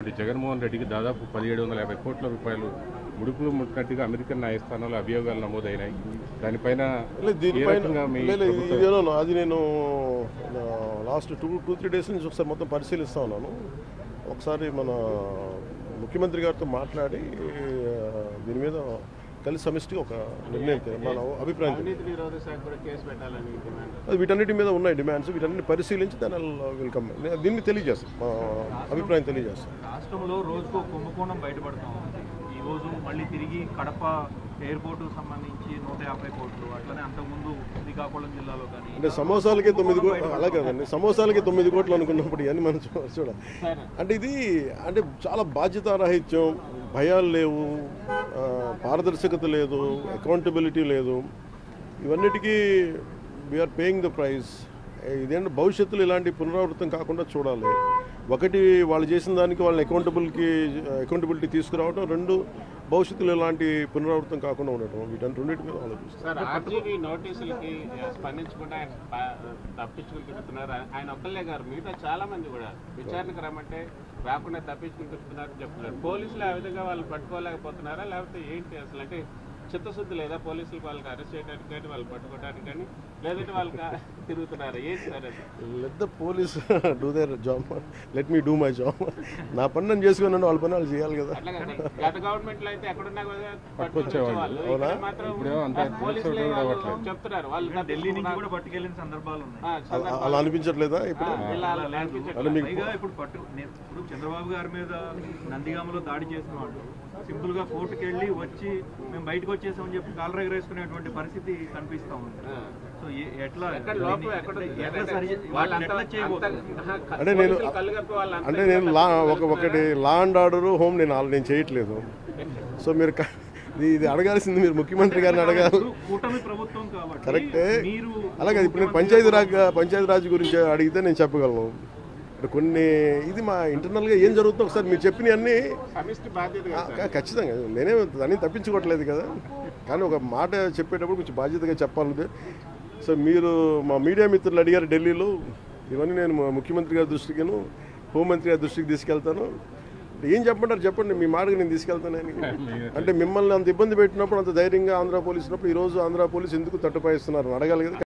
జగన్మోహన్ రెడ్డికి దాదాపు 1750 కోట్ల రూపాయలు ముడుపులు ముట్టినట్టుగా అమెరికన్ న్యాయస్థానంలో అభియోగాలు నమోదైనాయి. దానిపైన అది నేను లాస్ట్ 2-3 డేస్ నుంచి ఒకసారి మొత్తం పరిశీలిస్తా ఉన్నాను. ఒకసారి మన ముఖ్యమంత్రి గారితో మాట్లాడి దీని మీద కలిసి సమిష్టిగా ఒక నిర్ణయం మన అభిప్రాయం వీటన్నిటి మీద ఉన్నాయి డిమాండ్స్. వీటన్నిటిని పరిశీలించి దాని వెల్కమ్ దీన్ని తెలియజేస్తాం, మా అభిప్రాయం తెలియజేస్తాం. రాష్ట్రంలో రోజుకో కుంభకోణం బయటపడతాం. ఈరోజు మళ్ళీ తిరిగి కడప ఎయిర్పోర్టుకు సంబంధించి 150 కోట్లు, అట్లనే అంతకుముందు శ్రీకాకుళం జిల్లాలో కానీ అంటే సమోసాలకే 9 కోట్లు, అలా కదండి, సమోసాలకే 9 కోట్లు అనుకున్నప్పుడు ఇవన్నీ మనం చూడాలి. అంటే ఇది అంటే చాలా బాధ్యతారాహిత్యం, భయాలు లేవు, పారదర్శకత లేదు, అకౌంటబిలిటీ లేదు. ఇవన్నిటికీ వీఆర్ పేయింగ్ ద ప్రైస్. ఇదేంటి భవిష్యత్తులో ఇలాంటి పునరావృతం కాకుండా చూడాలి. ఒకటి వాళ్ళు చేసిన దానికి వాళ్ళని అకౌంటబిలిటీ తీసుకురావడం, రెండు భవిష్యత్తులో ఇలాంటి పునరావృతం కాకుండా ఉండటం, వీటన్నిటి మీద ఆలోచిస్తారు. ఆర్జీవీ నోటీసులకి స్పందించకుండా ఆయన తప్పించుకుని తిరుగుతున్నారు. ఆయన ఒక్కళ్ళే గారు, మిగతా చాలా మంది కూడా విచారణకు రమ్మంటే రాకుండా తప్పించుకుని తిరుగుతున్నారని చెప్తున్నారు. పోలీసులు ఆ విధంగా వాళ్ళు పట్టుకోలేకపోతున్నారా, లేకపోతే ఏంటి అసలు? అంటే చిత్తశుద్ధి లేదా పోలీసులు వాళ్ళకి అరెస్ట్ చేయడానికి కానీ వాళ్ళు పట్టుకోవడానికి కానీ, లేదంటే వాళ్ళకి తిరుగుతున్నారా? ఏంటి సార్ అది? Let the police do their job, let me do my job. నా పని నేను చేసుకున్నాను, వాళ్ళ పని వాళ్ళు చేయాలి కదా. గత గవర్నమెంట్ లో అయితే ఎక్కడున్నా పట్టుకొచ్చేవాళ్ళు, చెప్తున్నారు వాళ్ళు ఢిల్లీ నుంచి కూడా పట్టుకెళ్ళిన సందర్భాలు ఉన్నాయి. అలా అనిపించట్లేదా ఇప్పుడు? ఇప్పుడు చంద్రబాబు గారి మీద నందిగామలో దాడి చేసిన వాళ్ళు సింపుల్ గా కోర్టుకు వెళ్ళి వచ్చి మేము బయటకు వచ్చేసామని చెప్పి కాలర్ ఎగరేసుకునేటువంటి పరిస్థితి కనిపిస్తా ఉంది. సో ఎట్లా అంటే నేను ఒకటి లా అండ్ ఆర్డర్ హోమ్ నేను చేయట్లేదు. సో మీరు ఇది అడగాల్సింది మీరు ముఖ్యమంత్రి గారిని అడగాలి. కూటమి ప్రభుత్వం కాబట్టి కరెక్టే. అలాగే ఇప్పుడు నేను పంచాయతీరాజ్ గురించి అడిగితే నేను చెప్పగలను. కొన్ని ఇది మా ఇంటర్నల్గా ఏం జరుగుతుందో ఒకసారి మీరు చెప్పినవన్నీ ఖచ్చితంగా నేనే దాన్ని తప్పించుకోవట్లేదు కదా, కానీ ఒక మాట చెప్పేటప్పుడు కొంచెం బాధ్యతగా చెప్పాలి. సో మీరు మా మీడియా మిత్రులు అడిగారు ఢిల్లీలో, ఇవన్నీ నేను ముఖ్యమంత్రి గారి దృష్టికిను హోంమంత్రి గారి దృష్టికి తీసుకెళ్తాను. ఏం చెప్పమంటారు చెప్పండి, మీ మాటకు నేను తీసుకెళ్తానని. అంటే మిమ్మల్ని అంత ఇబ్బంది పెట్టినప్పుడు, అంత ధైర్యంగా ఆంధ్ర పోలీసు ఉన్నప్పుడు ఈరోజు ఆంధ్ర పోలీసు ఎందుకు తట్టుపాయిస్తున్నారు అడగాలి కదా.